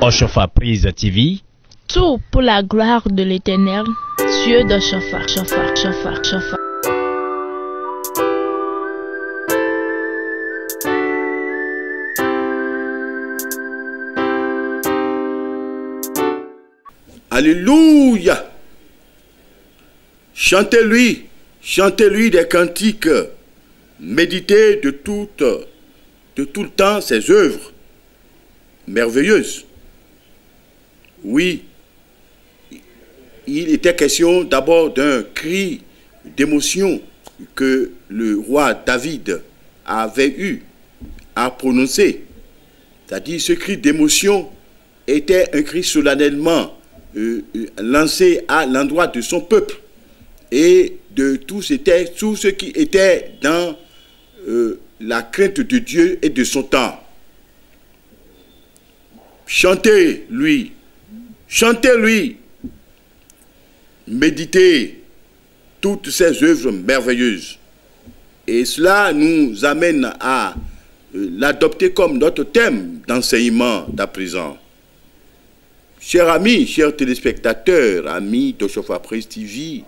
Oshofa Prise TV. Tout pour la gloire de l'Éternel, Dieu d'Oshofa, Shofa, Shofa, Shofa. Alléluia. Chantez-lui des cantiques, méditez de tout le temps ses œuvres merveilleuses. Oui, il était question d'abord d'un cri d'émotion que le roi David avait eu à prononcer. C'est-à-dire, ce cri d'émotion était un cri solennellement lancé à l'endroit de son peuple et de tout ce qui était dans la crainte de Dieu et de son temps. Chantez-lui, méditez toutes ses œuvres merveilleuses. Et cela nous amène à l'adopter comme notre thème d'enseignement d'à présent. Chers amis, chers téléspectateurs, amis d'Oshofa Prise TV,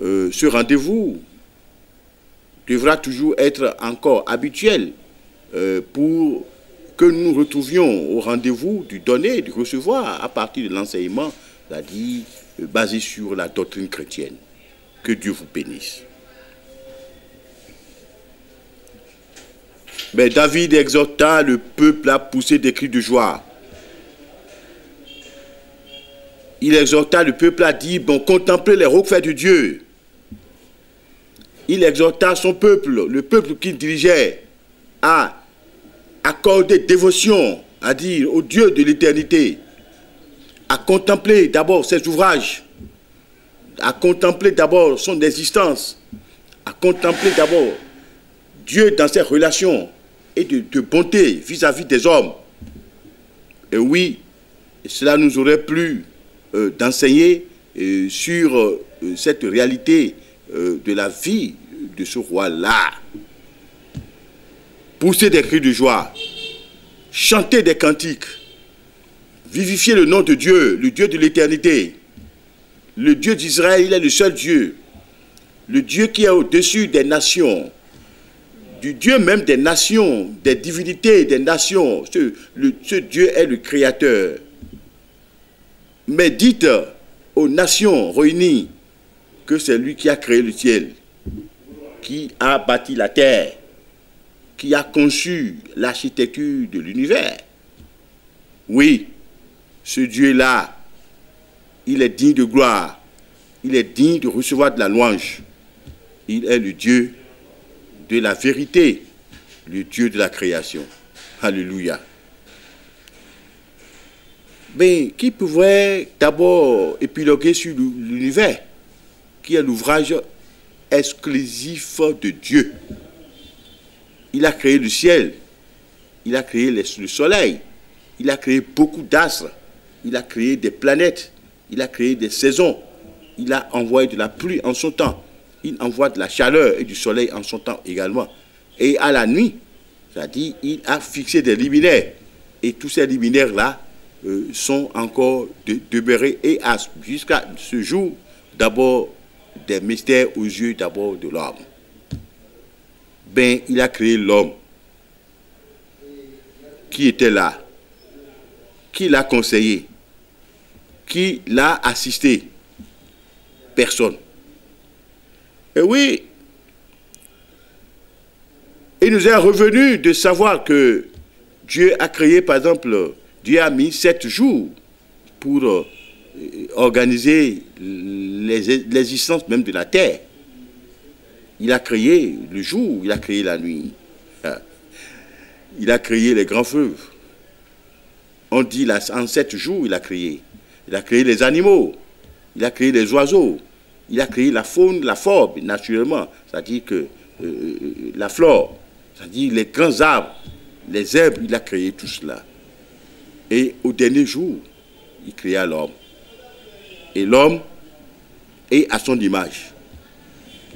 ce rendez-vous devra toujours être encore habituel pour que nous nous retrouvions au rendez-vous du donner et du recevoir à partir de l'enseignement, c'est-à-dire basé sur la doctrine chrétienne. Que Dieu vous bénisse. Mais David exhorta le peuple à pousser des cris de joie. Il exhorta le peuple à dire, bon, contemplez les refaits de Dieu. Il exhorta son peuple, le peuple qu'il dirigeait, à accorder dévotion, à dire au Dieu de l'éternité, à contempler d'abord ses ouvrages, à contempler d'abord son existence, à contempler d'abord Dieu dans ses relations et de bonté vis-à-vis des hommes. Et oui, cela nous aurait plu d'enseigner sur cette réalité de la vie de ce roi-là. Pousser des cris de joie, chanter des cantiques, vivifier le nom de Dieu, le Dieu de l'éternité. Le Dieu d'Israël, il est le seul Dieu. Le Dieu qui est au-dessus des nations, du Dieu même des nations, des divinités des nations. Ce Dieu est le Créateur. Mais dites aux nations réunies que c'est lui qui a créé le ciel, qui a bâti la terre, qui a conçu l'architecture de l'univers. Oui, ce Dieu-là, il est digne de gloire, il est digne de recevoir de la louange. Il est le Dieu de la vérité, le Dieu de la création. Alléluia. Mais qui pourrait d'abord épiloguer sur l'univers, qui est l'ouvrage exclusif de Dieu. Il a créé le ciel, il a créé le soleil, il a créé beaucoup d'astres, il a créé des planètes, il a créé des saisons, il a envoyé de la pluie en son temps, il envoie de la chaleur et du soleil en son temps également. Et à la nuit, c'est-à-dire il a fixé des luminaires, et tous ces luminaires-là sont encore demeurés et jusqu'à ce jour, d'abord des mystères aux yeux d'abord de l'homme. Ben, il a créé l'homme. Qui était là? Qui l'a conseillé? Qui l'a assisté? Personne. Et oui, il nous est revenu de savoir que Dieu a créé, par exemple, Dieu a mis 7 jours pour organiser l'existence même de la terre. Il a créé le jour, il a créé la nuit. Il a créé les grands fleuves. On dit là, en 7 jours, il a créé. Il a créé les animaux, il a créé les oiseaux, il a créé la faune, la flore, naturellement. C'est-à-dire que la flore, c'est-à-dire les grands arbres, les herbes, il a créé tout cela. Et au dernier jour, il créa l'homme. Et l'homme est à son image.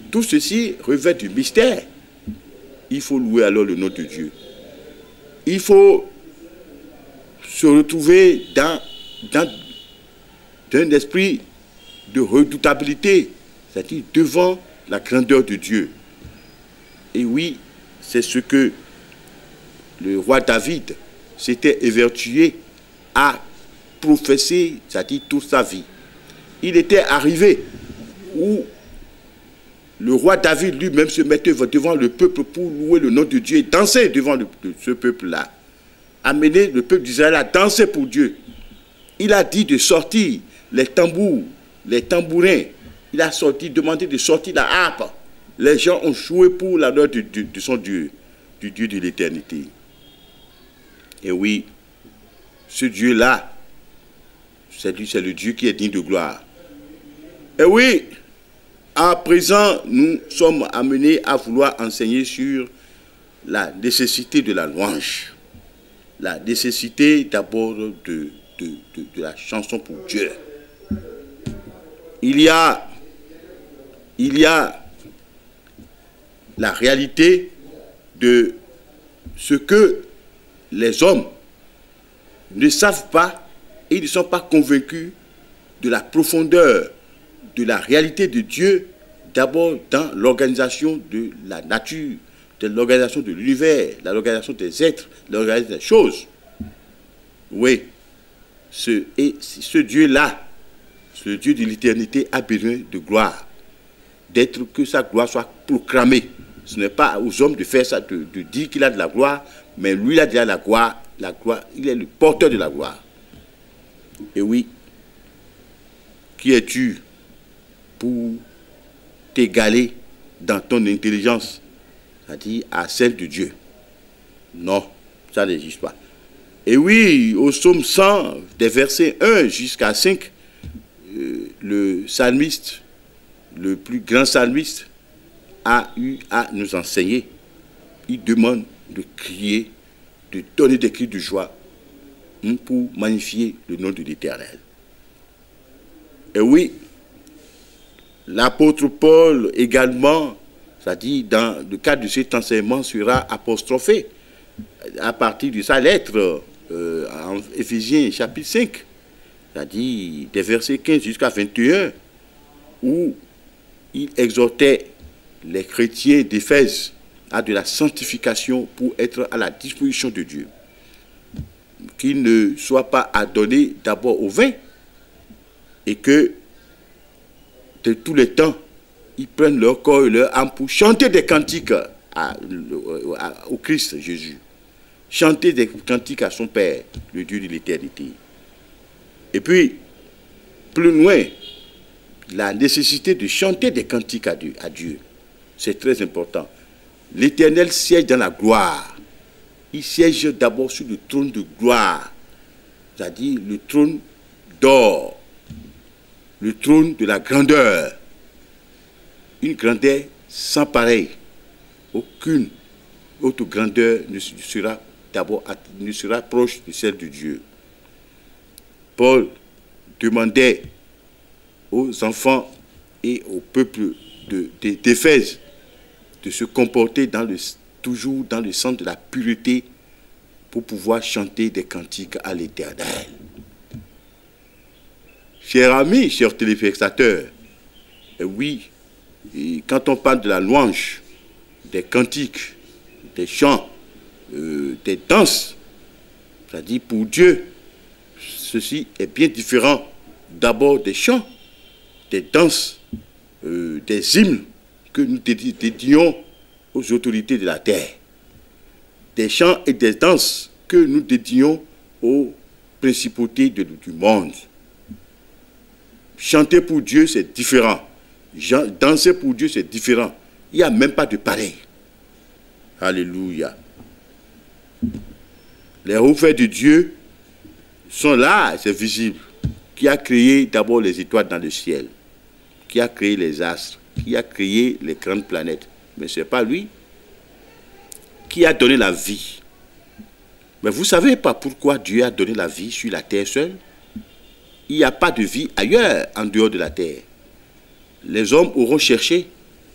Tout ceci revêt du mystère. Il faut louer alors le nom de Dieu. Il faut se retrouver dans un esprit de redoutabilité, c'est-à-dire devant la grandeur de Dieu. Et oui, c'est ce que le roi David s'était évertué à professer, c'est-à-dire toute sa vie. Il était arrivé où le roi David lui-même se mettait devant le peuple pour louer le nom de Dieu et danser devant ce peuple-là. Amener le peuple d'Israël à danser pour Dieu. Il a dit de sortir les tambours, les tambourins. Il a demandé de sortir la harpe. Les gens ont joué pour la gloire de son Dieu, du Dieu de l'éternité. Et oui, ce Dieu-là, c'est le Dieu qui est digne de gloire. Et oui, à présent, nous sommes amenés à vouloir enseigner sur la nécessité de la louange. La nécessité d'abord de la chanson pour Dieu. Il y a la réalité de ce que les hommes ne savent pas et ils ne sont pas convaincus de la profondeur, de la réalité de Dieu, d'abord dans l'organisation de la nature, de l'organisation de l'univers, l'organisation des êtres, l'organisation des choses. Oui, ce Dieu-là, ce Dieu de l'éternité a besoin de gloire, que sa gloire soit proclamée. Ce n'est pas aux hommes de faire ça, de dire qu'il a de la gloire, mais lui il a déjà la gloire, il est le porteur de la gloire. Et oui, qui es-tu pour t'égaler dans ton intelligence, c'est-à-dire à celle de Dieu? Non, ça n'existe pas. Et oui, au psaume 100, des versets 1 jusqu'à 5, le psalmiste, le plus grand psalmiste, a eu à nous enseigner. Il demande de crier, de donner des cris de joie pour magnifier le nom de l'Éternel. Et oui, l'apôtre Paul également, c'est-à-dire dans le cadre de cet enseignement, sera apostrophé à partir de sa lettre en Éphésiens chapitre 5, c'est-à-dire des versets 15 jusqu'à 21, où il exhortait les chrétiens d'Éphèse à de la sanctification pour être à la disposition de Dieu. Qu'ils ne soient pas adonnés d'abord au vin et que de tous les temps, ils prennent leur corps et leur âme pour chanter des cantiques au Christ Jésus. Chanter des cantiques à son Père, le Dieu de l'éternité. Et puis, plus loin, la nécessité de chanter des cantiques à Dieu. C'est très important. L'Éternel siège dans la gloire. Il siège d'abord sur le trône de gloire, c'est-à-dire le trône d'or, le trône de la grandeur. Une grandeur sans pareil. Aucune autre grandeur ne sera proche de celle de Dieu. Paul demandait aux enfants et au peuple d'Éphèse de se comporter toujours dans le sens de la pureté pour pouvoir chanter des cantiques à l'Éternel. Chers amis, chers téléspectateurs, oui, et quand on parle de la louange, des cantiques, des chants, des danses, c'est-à-dire pour Dieu, ceci est bien différent d'abord des chants, des danses, des hymnes que nous dédions aux autorités de la terre, des chants et des danses que nous dédions aux principautés du monde. Chanter pour Dieu, c'est différent. Danser pour Dieu, c'est différent. Il n'y a même pas de pareil. Alléluia. Les hauts faits de Dieu sont là, c'est visible. Qui a créé d'abord les étoiles dans le ciel, qui a créé les astres, qui a créé les grandes planètes. Mais ce n'est pas lui qui a donné la vie. Mais vous ne savez pas pourquoi Dieu a donné la vie sur la terre seule? Il n'y a pas de vie ailleurs en dehors de la terre. Les hommes auront cherché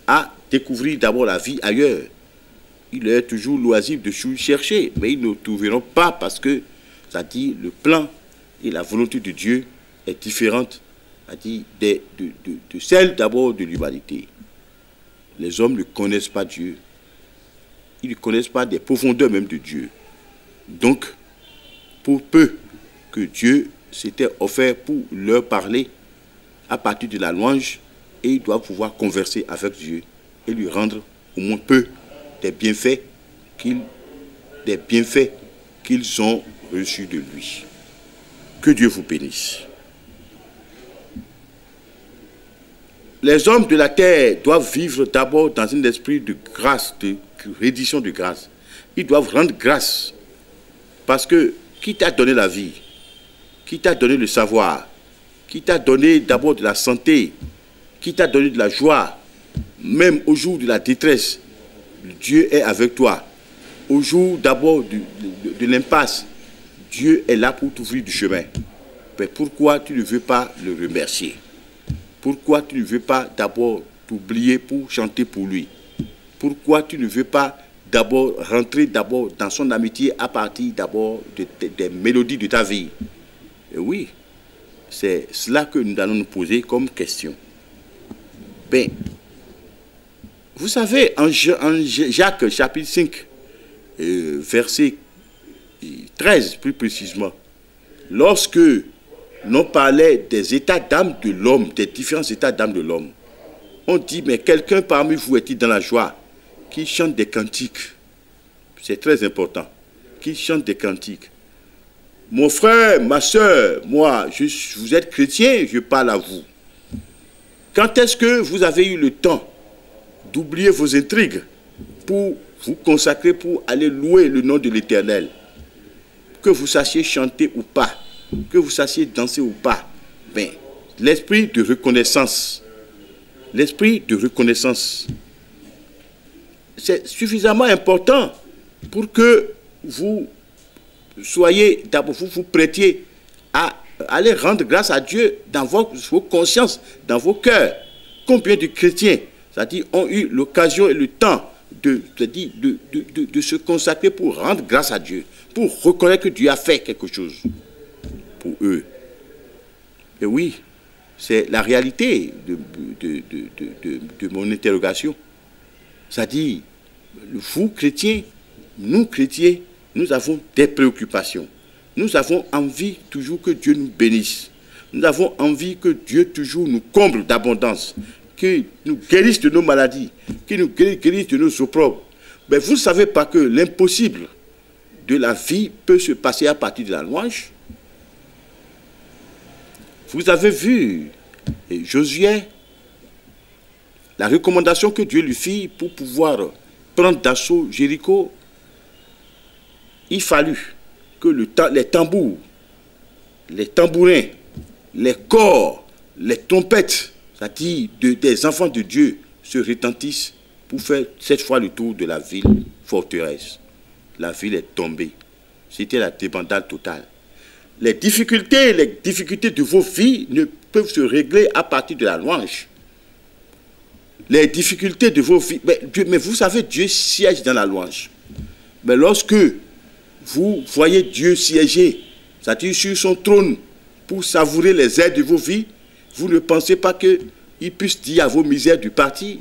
à découvrir d'abord la vie ailleurs. Il est toujours loisible de chercher, mais ils ne trouveront pas parce que c'est-à-dire le plan et la volonté de Dieu est différente, c'est-à-dire de celle d'abord de l'humanité. Les hommes ne connaissent pas Dieu. Ils ne connaissent pas des profondeurs même de Dieu. Donc, pour peu que Dieu s'était offert pour leur parler à partir de la louange, et ils doivent pouvoir converser avec Dieu et lui rendre au moins peu des bienfaits qu'ils ont reçus de lui. Que Dieu vous bénisse. Les hommes de la terre doivent vivre d'abord dans un esprit de grâce, de reddition de grâce. Ils doivent rendre grâce. Parce que qui t'a donné la vie, qui t'a donné le savoir, qui t'a donné d'abord de la santé, qui t'a donné de la joie, même au jour de la détresse, Dieu est avec toi. Au jour d'abord de l'impasse, Dieu est là pour t'ouvrir du chemin. Mais pourquoi tu ne veux pas le remercier? Pourquoi tu ne veux pas d'abord t'oublier pour chanter pour lui? Pourquoi tu ne veux pas d'abord rentrer d'abord dans son amitié à partir d'abord des mélodies de ta vie? Et oui, c'est cela que nous allons nous poser comme question. Ben, vous savez, en Jacques chapitre 5, verset 13 plus précisément, lorsque l'on parlait des états d'âme de l'homme, des différents états d'âme de l'homme, on dit, mais quelqu'un parmi vous est-il dans la joie, qui chante des cantiques? C'est très important, qui chante des cantiques. Mon frère, ma soeur, moi, vous êtes chrétien, je parle à vous. Quand est-ce que vous avez eu le temps d'oublier vos intrigues pour vous consacrer, pour aller louer le nom de l'Éternel? Que vous sachiez chanter ou pas, que vous sachiez danser ou pas, mais l'esprit de reconnaissance, c'est suffisamment important pour que vous soyez, d'abord vous prêtiez à aller rendre grâce à Dieu dans vos consciences, dans vos cœurs. Combien de chrétiens, c'est-à-dire, ont eu l'occasion et le temps de se consacrer pour rendre grâce à Dieu, pour reconnaître que Dieu a fait quelque chose pour eux. Et oui, c'est la réalité de mon interrogation. C'est-à-dire, vous chrétiens, nous chrétiens, nous avons des préoccupations. Nous avons envie toujours que Dieu nous bénisse. Nous avons envie que Dieu toujours nous comble d'abondance, qu'il nous guérisse de nos maladies, qu'il nous guérisse de nos opprobres. Mais vous ne savez pas que l'impossible de la vie peut se passer à partir de la louange. Vous avez vu Josué, la recommandation que Dieu lui fit pour pouvoir prendre d'assaut Jéricho. Il fallut que les tambours, les tambourins, les corps, les trompettes, c'est-à-dire des enfants de Dieu, se retentissent pour faire cette fois le tour de la ville forteresse. La ville est tombée. C'était la débandade totale. Les difficultés de vos vies ne peuvent se régler à partir de la louange. Les difficultés de vos vies, mais vous savez, Dieu siège dans la louange. Mais lorsque vous voyez Dieu siéger, c'est-à-dire sur son trône, pour savourer les aides de vos vies, vous ne pensez pas qu'il puisse dire à vos misères du parti?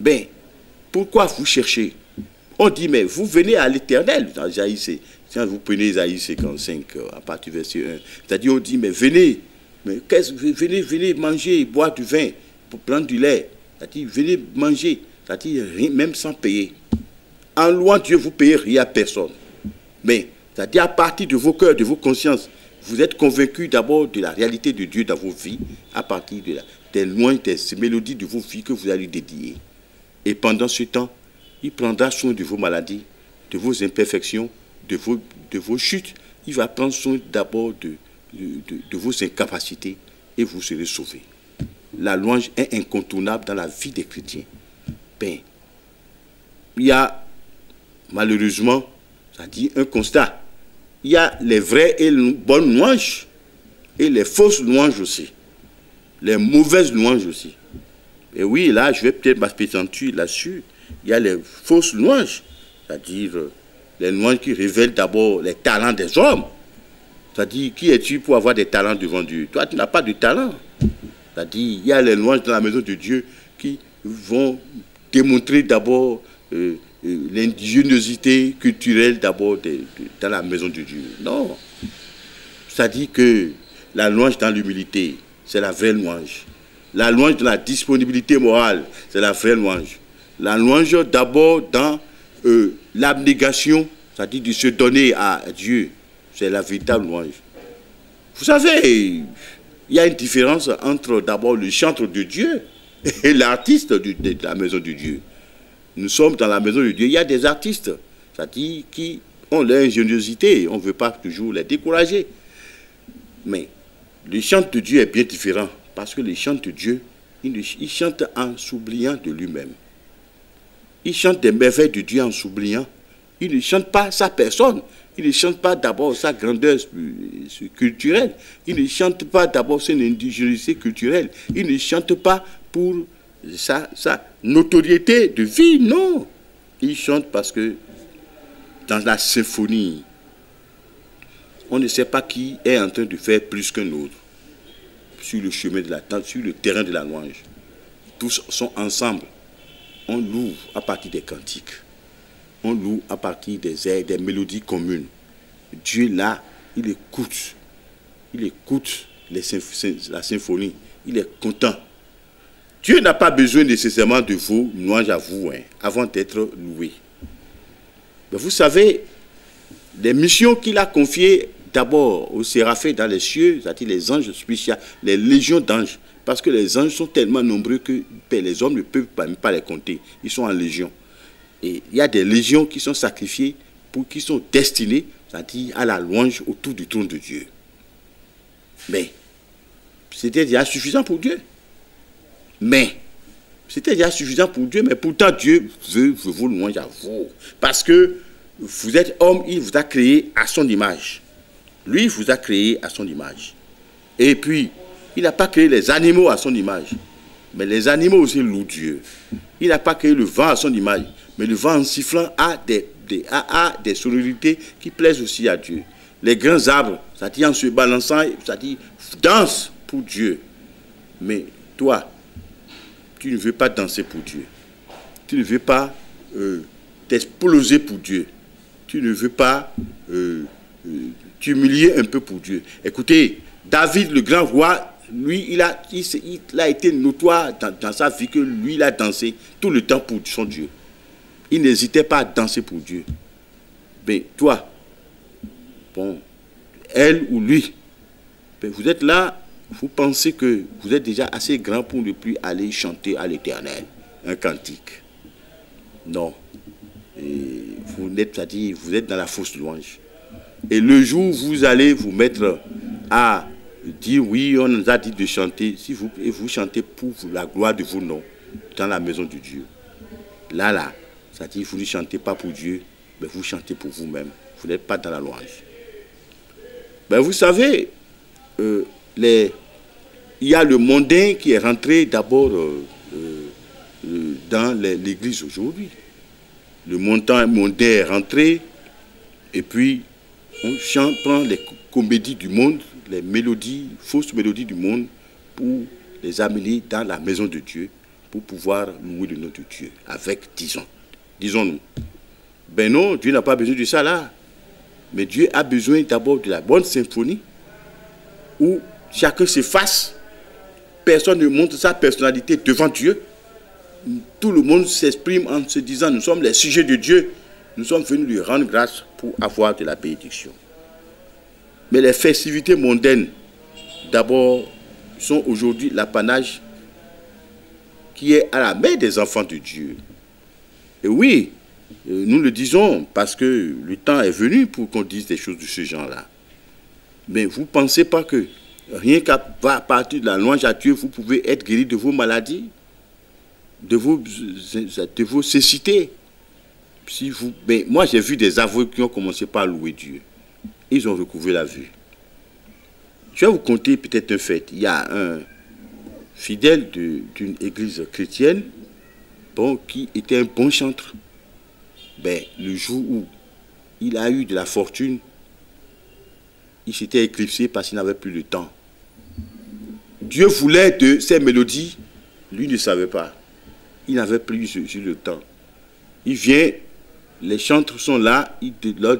Ben, pourquoi vous cherchez? On dit, mais vous venez à l'Éternel. Quand vous prenez Isaïe 55, à partir du verset 1, c'est-à-dire on dit, mais venez manger, boire du vin, pour prendre du lait. C'est-à-dire, venez manger, c'est-à-dire même sans payer. En louant Dieu, vous ne payez rien à personne. Mais, c'est-à-dire à partir de vos cœurs, de vos consciences, vous êtes convaincus d'abord de la réalité de Dieu dans vos vies, à partir des louanges, des mélodies de vos vies que vous allez dédier. Et pendant ce temps, il prendra soin de vos maladies, de vos imperfections, de vos chutes. Il va prendre soin d'abord de vos incapacités et vous serez sauvés. La louange est incontournable dans la vie des chrétiens. Ben, il y a malheureusement, ça dit un constat. Il y a les vraies et bonnes louanges et les fausses louanges aussi. Les mauvaises louanges aussi. Et oui, là, je vais peut-être m'appesantir là-dessus. Il y a les fausses louanges, c'est-à-dire Les louanges qui révèlent d'abord les talents des hommes. C'est-à-dire, qui es-tu pour avoir des talents devant Dieu? Toi, tu n'as pas de talent. C'est-à-dire, il y a les louanges dans la maison de Dieu qui vont démontrer d'abord l'ingéniosité culturelle d'abord dans la maison de Dieu. Non. C'est-à-dire que la louange dans l'humilité, c'est la vraie louange. La louange dans la disponibilité morale, c'est la vraie louange. La louange d'abord dans l'abnégation, c'est-à-dire de se donner à Dieu, c'est la véritable louange. Vous savez, il y a une différence entre d'abord le chantre de Dieu et l'artiste de la maison de Dieu. Nous sommes dans la maison de Dieu, il y a des artistes, c'est-à-dire qui ont l'ingéniosité, on ne veut pas toujours les décourager. Mais le chant de Dieu est bien différent, parce que le chant de Dieu, il chante en s'oubliant de lui-même. Il chante des merveilles de Dieu en s'oubliant. Il ne chante pas sa personne. Il ne chante pas d'abord sa grandeur culturelle. Il ne chante pas d'abord son indigénité culturelle. Il ne chante pas pour sa notoriété de vie, non. Il chante parce que dans la symphonie, on ne sait pas qui est en train de faire plus qu'un autre sur le chemin de la tente, sur le terrain de la louange. Tous sont ensemble. On loue à partir des cantiques. On loue à partir des airs, des mélodies communes. Dieu, là, il écoute. Il écoute la symphonie. Il est content. Dieu n'a pas besoin nécessairement de vos louanges à vous, avant d'être loué. Mais vous savez, les missions qu'il a confiées d'abord aux séraphins dans les cieux, c'est-à-dire les anges spéciaux, les légions d'anges, parce que les anges sont tellement nombreux que les hommes ne peuvent même pas les compter. Ils sont en légion. Et il y a des légions qui sont sacrifiées, qui sont destinées, c'est-à-dire à la louange autour du trône de Dieu. Mais c'était déjà suffisant pour Dieu. Mais pourtant Dieu veut vos louanges à vous. Parce que vous êtes homme, il vous a créé à son image. Lui, il vous a créé à son image. Et puis, il n'a pas créé les animaux à son image. Mais les animaux aussi louent Dieu. Il n'a pas créé le vent à son image. Mais le vent en sifflant a des sonorités qui plaisent aussi à Dieu. Les grands arbres, c'est-à-dire en se balançant, c'est-à-dire danse pour Dieu. Mais toi, tu ne veux pas danser pour Dieu. Tu ne veux pas t'exploser pour Dieu. Tu ne veux pas t'humilier un peu pour Dieu. Écoutez, David, le grand roi, lui, il a été notoire dans sa vie que lui, il a dansé tout le temps pour son Dieu. Il n'hésitait pas à danser pour Dieu. Mais toi, bon, elle ou lui, ben vous êtes là, vous pensez que vous êtes déjà assez grand pour ne plus aller chanter à l'Éternel un cantique. Non. Vous êtes dans la fausse louange. Et le jour où vous allez vous mettre à dire oui, on nous a dit de chanter, et vous chantez pour la gloire de vos noms dans la maison de Dieu. Là, c'est-à-dire vous ne chantez pas pour Dieu, mais vous chantez pour vous-même. Vous n'êtes pas dans la louange. Ben vous savez, il y a le mondain qui est rentré d'abord dans l'église aujourd'hui. Le mondain est rentré, et puis on prend les comédies du monde, les mélodies, fausses mélodies du monde, pour les amener dans la maison de Dieu, pour pouvoir louer le nom de Dieu, avec, disons-nous. Ben non, Dieu n'a pas besoin de ça là. Mais Dieu a besoin d'abord de la bonne symphonie, où chacun s'efface, personne ne montre sa personnalité devant Dieu. Tout le monde s'exprime en se disant, nous sommes les sujets de Dieu, nous sommes venus lui rendre grâce pour avoir de la bénédiction. Mais les festivités mondaines, d'abord, sont aujourd'hui l'apanage qui est à la main des enfants de Dieu. Et oui, nous le disons parce que le temps est venu pour qu'on dise des choses de ce genre-là. Mais vous ne pensez pas que rien qu'à partir de la louange à Dieu, vous pouvez être guéri de vos maladies, de vos cécités. Mais moi, j'ai vu des aveugles qui ont commencé par louer Dieu. Ils ont recouvré la vue. Je vais vous conter peut-être un fait. Il y a un fidèle d'une église chrétienne qui était un bon chanteur. Ben, le jour où il a eu de la fortune, il s'était éclipsé parce qu'il n'avait plus de temps. Dieu voulait de ces mélodies, lui ne savait pas. Il n'avait plus sur le temps. Il vient, les chantres sont là, il leur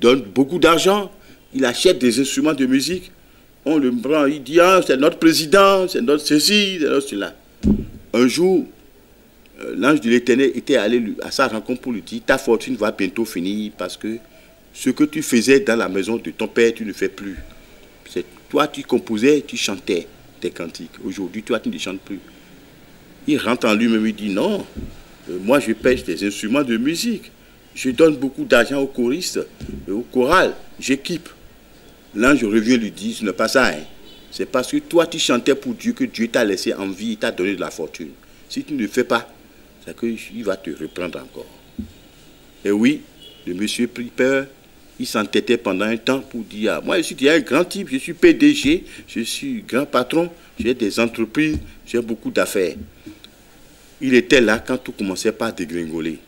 donne beaucoup d'argent, il achète des instruments de musique, on le prend, il dit, ah, c'est notre président, c'est notre ceci, c'est notre cela. Un jour, l'ange de l'Éternel était allé à sa rencontre pour lui dire, ta fortune va bientôt finir parce que ce que tu faisais dans la maison de ton père, tu ne fais plus. Toi, tu composais, tu chantais tes cantiques. Aujourd'hui, toi, tu ne chantes plus. Il rentre en lui-même et dit, non, moi, je pêche des instruments de musique. Je donne beaucoup d'argent aux choristes, au choral, j'équipe. L'ange revient lui dit, ce n'est pas ça. Hein. C'est parce que toi, tu chantais pour Dieu que Dieu t'a laissé en vie, il t'a donné de la fortune. Si tu ne le fais pas, c'est qu'il va te reprendre encore. Et oui, le monsieur prit peur. Il s'entêtait pendant un temps pour dire, ah, moi je suis déjà un grand type, je suis PDG, je suis grand patron, j'ai des entreprises, j'ai beaucoup d'affaires. Il était là quand tout commençait par dégringoler.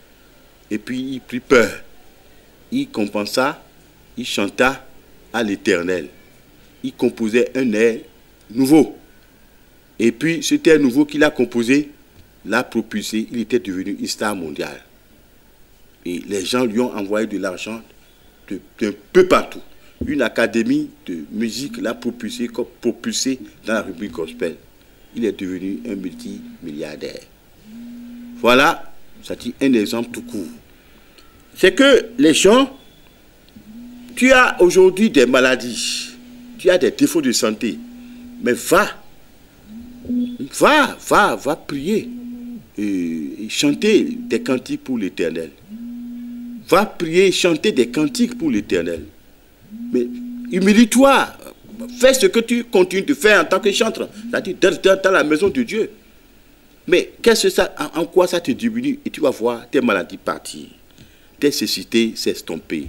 Et puis il prit peur. Il compensa, il chanta à l'Éternel. Il composait un air nouveau. Et puis cet air nouveau qu'il a composé l'a propulsé, il était devenu une star mondiale. Et les gens lui ont envoyé de l'argent d'un peu partout. Une académie de musique l'a propulsé dans la rubrique gospel. Il est devenu un multimilliardaire. Voilà, ça dit un exemple tout court. C'est que les gens, tu as aujourd'hui des maladies, tu as des défauts de santé, mais va prier et chanter des cantiques pour l'Éternel. Va prier et chanter des cantiques pour l'Éternel. Mais humilie-toi. Fais ce que tu continues de faire en tant que chanteur. C'est-à-dire dans la maison de Dieu. Mais qu'est-ce que ça, en quoi ça te diminue? Et tu vas voir tes maladies partir. Tes cécités s'estomper.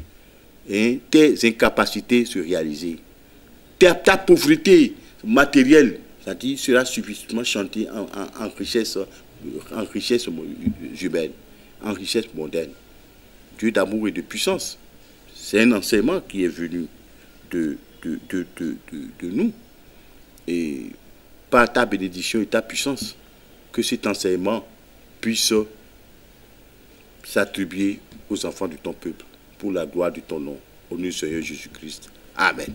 Hein? Tes incapacités se réaliser. Ta pauvreté matérielle, c'est-à-dire sera suffisamment chantée en richesse humaine, en richesse mondaine. Dieu d'amour et de puissance. C'est un enseignement qui est venu de nous. Et par ta bénédiction et ta puissance, que cet enseignement puisse s'attribuer aux enfants de ton peuple, pour la gloire de ton nom, au nom du Seigneur Jésus-Christ. Amen.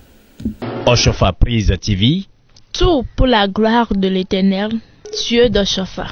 Oshofa Prise TV. Tout pour la gloire de l'Éternel, Dieu de Shofa.